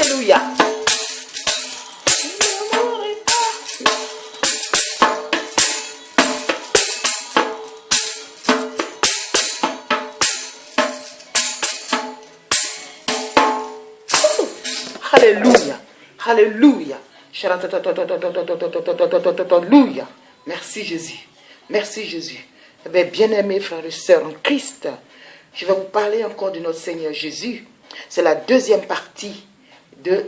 Alléluia. Alléluia. Alléluia. Alléluia. Merci Jésus. Merci Jésus. Eh bien, bien-aimés frères et sœurs en Christ, je vais vous parler encore de notre Seigneur Jésus. C'est la deuxième partie de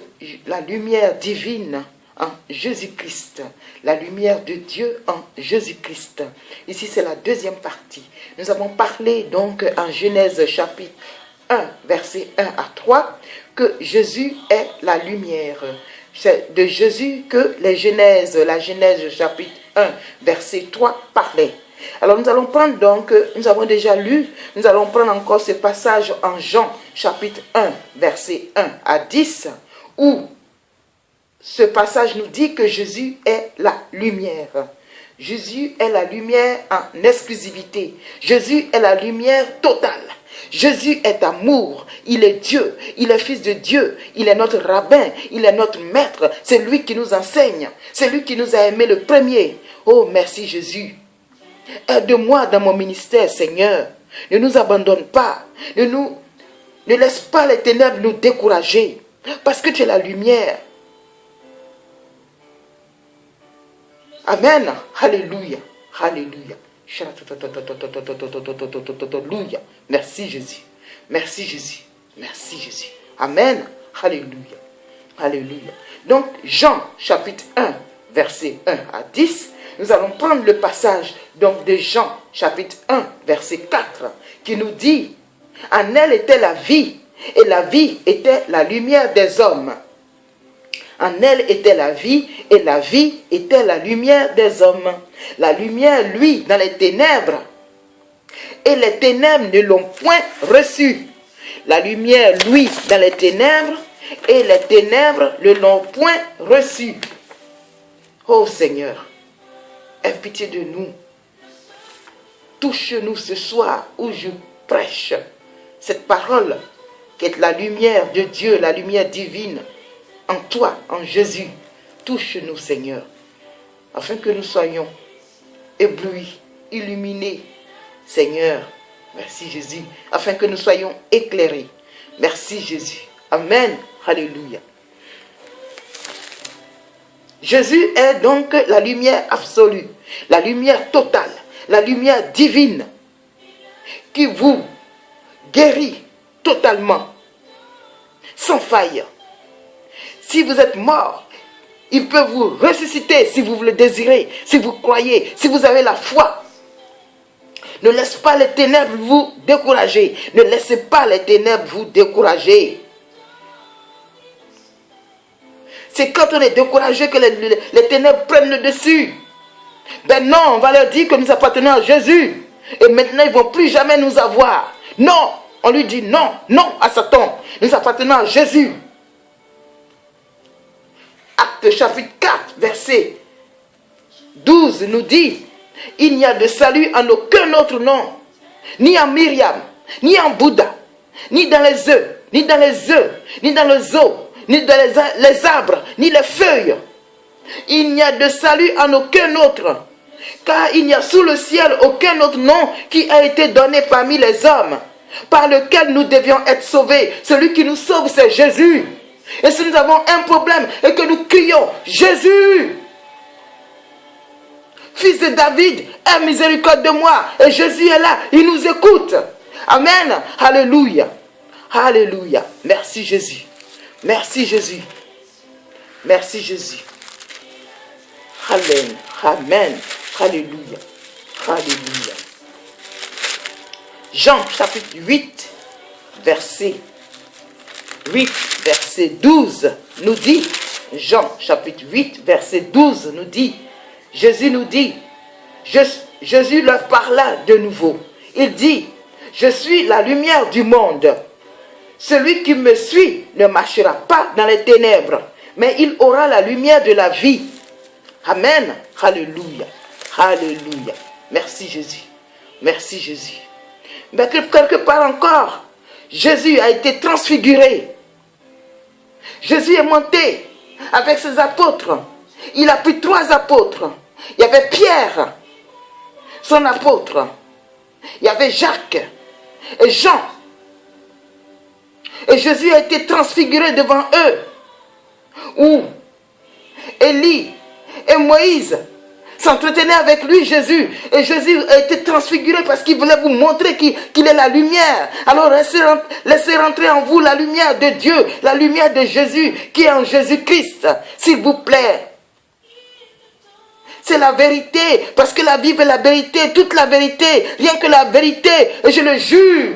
la lumière divine en Jésus-Christ. La lumière de Dieu en Jésus-Christ. Ici, c'est la deuxième partie. Nous avons parlé donc en Genèse chapitre 1, verset 1 à 3, que Jésus est la lumière. C'est de Jésus que la Genèse chapitre 1, verset 3 parlait. Alors nous allons prendre donc, nous avons déjà lu, nous allons prendre encore ce passage en Jean chapitre 1, verset 1 à 10, où ce passage nous dit que Jésus est la lumière. Jésus est la lumière en exclusivité. Jésus est la lumière totale. Jésus est amour, il est Dieu, il est fils de Dieu, il est notre rabbin, il est notre maître, c'est lui qui nous enseigne, c'est lui qui nous a aimés le premier. Oh merci Jésus, aide-moi dans mon ministère Seigneur, ne nous abandonne pas, ne laisse pas les ténèbres nous décourager, parce que tu es la lumière. Amen, alléluia, alléluia. Alléluia. Merci Jésus. Merci Jésus. Merci Jésus. Amen. Alléluia. Alléluia. Donc, Jean chapitre 1, verset 1 à 10, nous allons prendre le passage donc de Jean chapitre 1, verset 4, qui nous dit, en elle était la vie, et la vie était la lumière des hommes. En elle était la vie, et la vie était la lumière des hommes. La lumière, lui, dans les ténèbres, et les ténèbres ne l'ont point reçue. La lumière, lui, dans les ténèbres, et les ténèbres ne l'ont point reçue. Oh Seigneur, aie pitié de nous. Touche-nous ce soir où je prêche cette parole qui est la lumière de Dieu, la lumière divine. En toi, en Jésus, touche-nous, Seigneur, afin que nous soyons éblouis, illuminés, Seigneur. Merci Jésus, afin que nous soyons éclairés. Merci Jésus. Amen. Alléluia. Jésus est donc la lumière absolue, la lumière totale, la lumière divine qui vous guérit totalement, sans faille. Si vous êtes mort, il peut vous ressusciter si vous le désirez, si vous croyez, si vous avez la foi. Ne laissez pas les ténèbres vous décourager. Ne laissez pas les ténèbres vous décourager. C'est quand on est découragé que les ténèbres prennent le dessus. Ben non, on va leur dire que nous appartenons à Jésus. Et maintenant, ils ne vont plus jamais nous avoir. Non, on lui dit non, non à Satan. Nous appartenons à Jésus. Acte chapitre 4, verset 12 nous dit, il n'y a de salut en aucun autre nom, ni en Myriam, ni en Bouddha, ni dans les œufs, ni dans les œufs, ni dans les eaux, ni dans les arbres, ni les feuilles. Il n'y a de salut en aucun autre, car il n'y a sous le ciel aucun autre nom qui a été donné parmi les hommes, par lequel nous devions être sauvés. Celui qui nous sauve, c'est Jésus. Et si nous avons un problème et que nous crions, Jésus, fils de David, aie miséricorde de moi. Et Jésus est là, il nous écoute. Amen. Alléluia. Alléluia. Merci Jésus. Merci Jésus. Merci Jésus. Amen. Amen. Alléluia. Alléluia. Jean chapitre 8, verset 12 nous dit, Jean chapitre 8, verset 12 nous dit, Jésus nous dit, Jésus leur parla de nouveau. Il dit, je suis la lumière du monde. Celui qui me suit ne marchera pas dans les ténèbres, mais il aura la lumière de la vie. Amen. Alléluia. Alléluia. Merci Jésus. Merci Jésus. Mais quelque part encore, Jésus a été transfiguré. Jésus est monté avec ses apôtres. Il a pris 3 apôtres. Il y avait Pierre, son apôtre. Il y avait Jacques et Jean. Et Jésus a été transfiguré devant eux. Où Élie et Moïse s'entretenaient avec lui, Jésus. Et Jésus a été transfiguré parce qu'il voulait vous montrer qu'il est la lumière. Alors laissez rentrer en vous la lumière de Dieu, la lumière de Jésus qui est en Jésus-Christ, s'il vous plaît. C'est la vérité, parce que la Bible est la vérité, toute la vérité, rien que la vérité, et je le jure.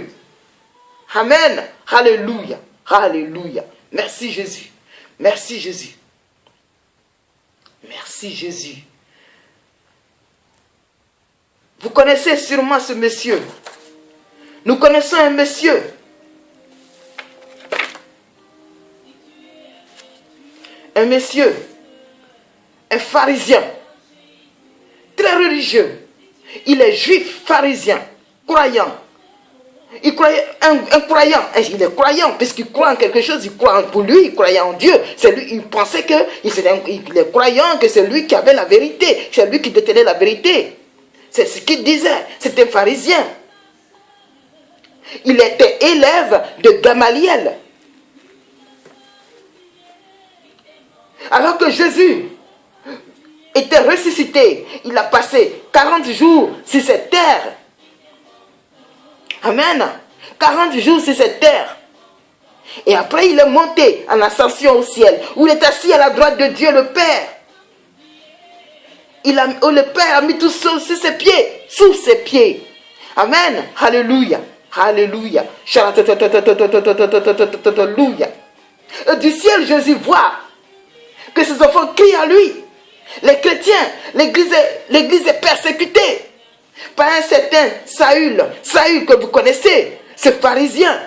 Amen. Alléluia. Alléluia. Merci Jésus. Merci Jésus. Merci Jésus. Vous connaissez sûrement ce monsieur. Nous connaissons un monsieur. Un monsieur. Un pharisien. Très religieux. Il est juif, pharisien, croyant. Il croyait un croyant. Il est croyant puisqu'il croit en quelque chose. Il croit pour lui, il croyait en Dieu. C'est lui, il pensait qu'il est croyant, que c'est lui qui avait la vérité. C'est lui qui détenait la vérité. C'est ce qu'il disait. C'était un pharisien. Il était élève de Gamaliel. Alors que Jésus était ressuscité, il a passé 40 jours sur cette terre. Amen. 40 jours sur cette terre. Et après, il est monté en ascension au ciel, où il est assis à la droite de Dieu le Père. Le Père a mis tout sur ses pieds. Sous ses pieds. Amen. Alléluia. Alléluia. Alléluia. Et du ciel, Jésus voit que ses enfants crient à lui. Les chrétiens, l'église est persécutée par un certain Saül que vous connaissez, ce pharisien,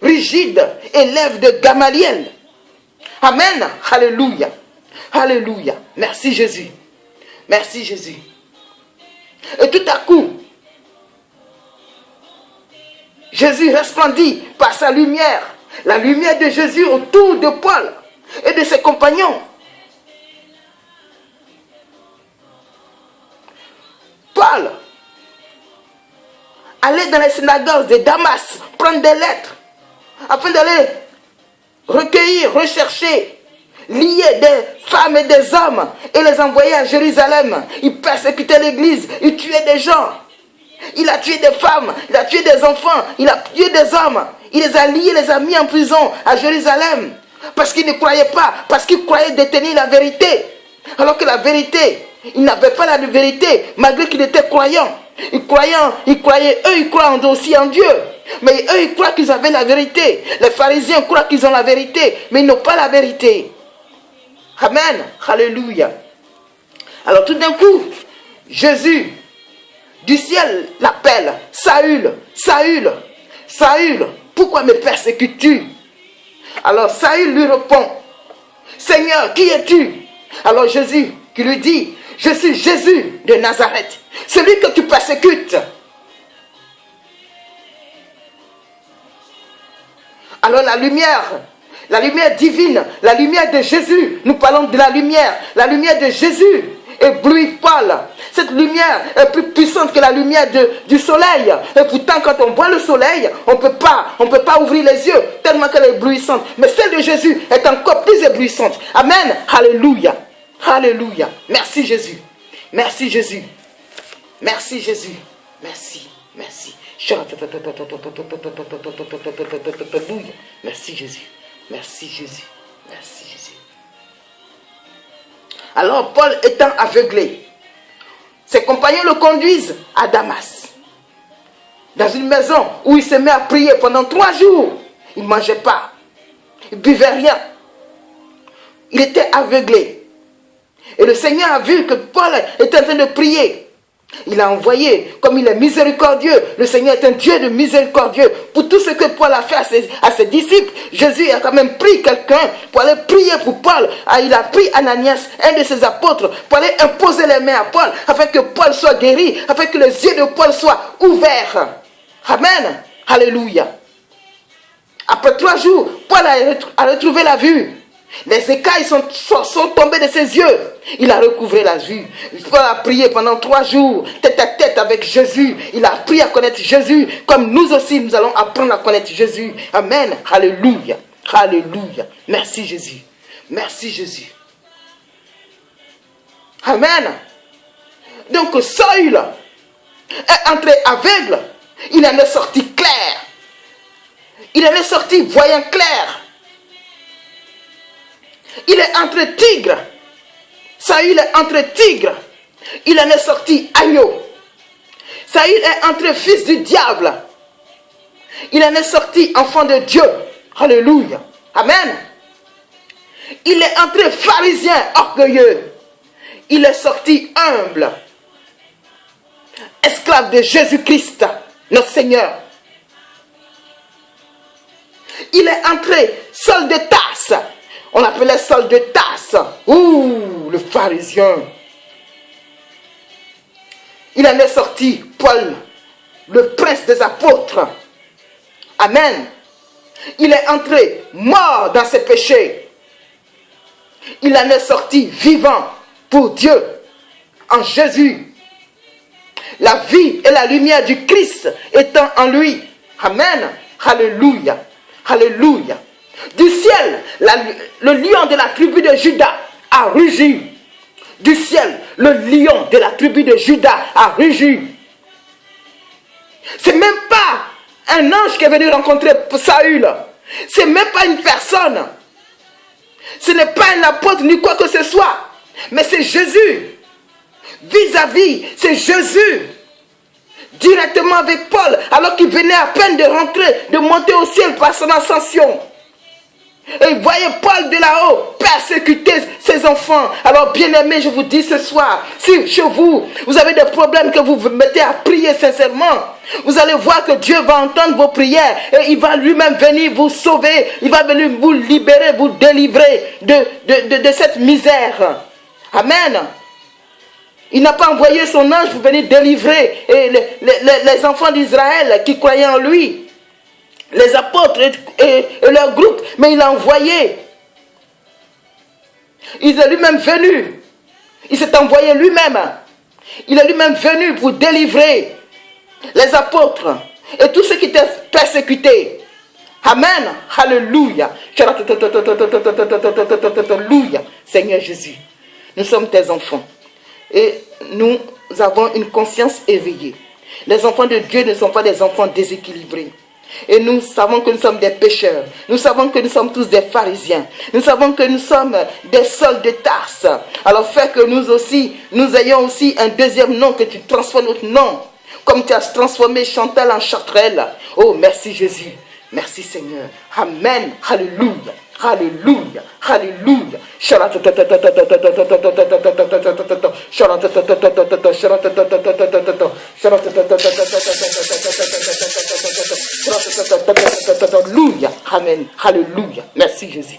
rigide, élève de Gamaliel. Amen. Alléluia. Alléluia. Merci Jésus. Merci Jésus. Et tout à coup, Jésus resplendit par sa lumière, la lumière de Jésus autour de Paul et de ses compagnons. Paul allait dans les synagogues de Damas prendre des lettres afin d'aller recueillir, rechercher, lier des femmes et des hommes et les envoyer à Jérusalem. Il persécutait l'église, il tuait des gens, il a tué des femmes, il a tué des enfants, il a tué des hommes, il les a liés, les a mis en prison à Jérusalem parce qu'il ne croyait pas, parce qu'il croyait détenir la vérité, alors que la vérité, il n'avait pas la vérité, malgré qu'il était croyant. Eux, ils croient aussi en Dieu. Mais eux, ils croient qu'ils avaient la vérité. Les pharisiens croient qu'ils ont la vérité, mais ils n'ont pas la vérité. Amen. Alléluia. Alors tout d'un coup, Jésus, du ciel, l'appelle. Saül, Saül, Saül, pourquoi me persécutes-tu? Alors Saül lui répond, Seigneur, qui es-tu? Alors Jésus qui lui dit, je suis Jésus de Nazareth, celui que tu persécutes. Alors la lumière divine, la lumière de Jésus, nous parlons de la lumière de Jésus éblouit Paul. Cette lumière est plus puissante que la lumière du soleil. Et pourtant, quand on voit le soleil, on ne peut pas ouvrir les yeux tellement qu'elle est éblouissante. Mais celle de Jésus est encore plus éblouissante. Amen. Alléluia. Alléluia. Merci Jésus. Merci Jésus. Merci Jésus. Merci. Merci. Merci Jésus. Merci Jésus. Merci Jésus. Alors Paul étant aveuglé, ses compagnons le conduisent à Damas, dans une maison où il se met à prier pendant 3 jours. Il ne mangeait pas, il ne buvait rien. Il était aveuglé. Et le Seigneur a vu que Paul était en train de prier. Il a envoyé, comme il est miséricordieux, le Seigneur est un Dieu de miséricordieux. Pour tout ce que Paul a fait à ses disciples, Jésus a quand même pris quelqu'un pour aller prier pour Paul. Il a pris Ananias, un de ses apôtres, pour aller imposer les mains à Paul, afin que Paul soit guéri, afin que les yeux de Paul soient ouverts. Amen. Alléluia. Après 3 jours, Paul a retrouvé la vue. Les écailles sont tombées de ses yeux. Il a recouvré la vue. Il a prié pendant 3 jours, tête à tête avec Jésus. Il a appris à connaître Jésus, comme nous aussi, nous allons apprendre à connaître Jésus. Amen. Alléluia. Alléluia. Merci Jésus. Merci Jésus. Amen. Donc Saül est entré aveugle. Il en est sorti clair. Il en est sorti voyant clair. Il est entré tigre. Saül est entré tigre. Il en est sorti agneau. Saül est entré fils du diable. Il en est sorti enfant de Dieu. Alléluia. Amen. Il est entré pharisien orgueilleux. Il est sorti humble. Esclave de Jésus-Christ, notre Seigneur. Il est entré Saul de Tarse. On l'appelait Saul de Tarse. Ouh, le pharisien. Il en est sorti Paul, le prince des apôtres. Amen. Il est entré mort dans ses péchés. Il en est sorti vivant pour Dieu en Jésus. La vie et la lumière du Christ étant en lui. Amen. Alléluia. Alléluia. Du ciel, le lion de la tribu de Juda a rugi. Du ciel, le lion de la tribu de Juda a rugi. C'est même pas un ange qui est venu rencontrer Saül. C'est même pas une personne. Ce n'est pas un apôtre ni quoi que ce soit. Mais c'est Jésus. Vis-à-vis, c'est Jésus. Directement avec Paul, alors qu'il venait à peine de rentrer, de monter au ciel par son ascension. Et il voyait Paul de là-haut persécuter ses enfants. Alors bien-aimés, je vous dis ce soir, si chez vous, vous avez des problèmes que vous vous mettez à prier sincèrement, vous allez voir que Dieu va entendre vos prières et il va lui-même venir vous sauver. Il va venir vous libérer, vous délivrer de cette misère. Amen. Il n'a pas envoyé son ange pour venir délivrer les enfants d'Israël qui croyaient en lui. Les apôtres et leur groupe, mais il l'a envoyé. Il est lui-même venu. Il s'est envoyé lui-même. Il est lui-même venu pour délivrer les apôtres et tous ceux qui étaient persécutés. Amen. Alléluia. Alléluia. Seigneur Jésus, nous sommes tes enfants et nous avons une conscience éveillée. Les enfants de Dieu ne sont pas des enfants déséquilibrés. Et nous savons que nous sommes des pécheurs. Nous savons que nous sommes tous des pharisiens. Nous savons que nous sommes des Sauls de Tarse. Alors fais que nous ayons aussi un deuxième nom, que tu transformes notre nom. Comme tu as transformé Chantal en Chartrelle. Oh, merci Jésus. Merci Seigneur. Amen. Alléluia. Alléluia. Alléluia. Alléluia. Amen. Alléluia. Merci Jésus.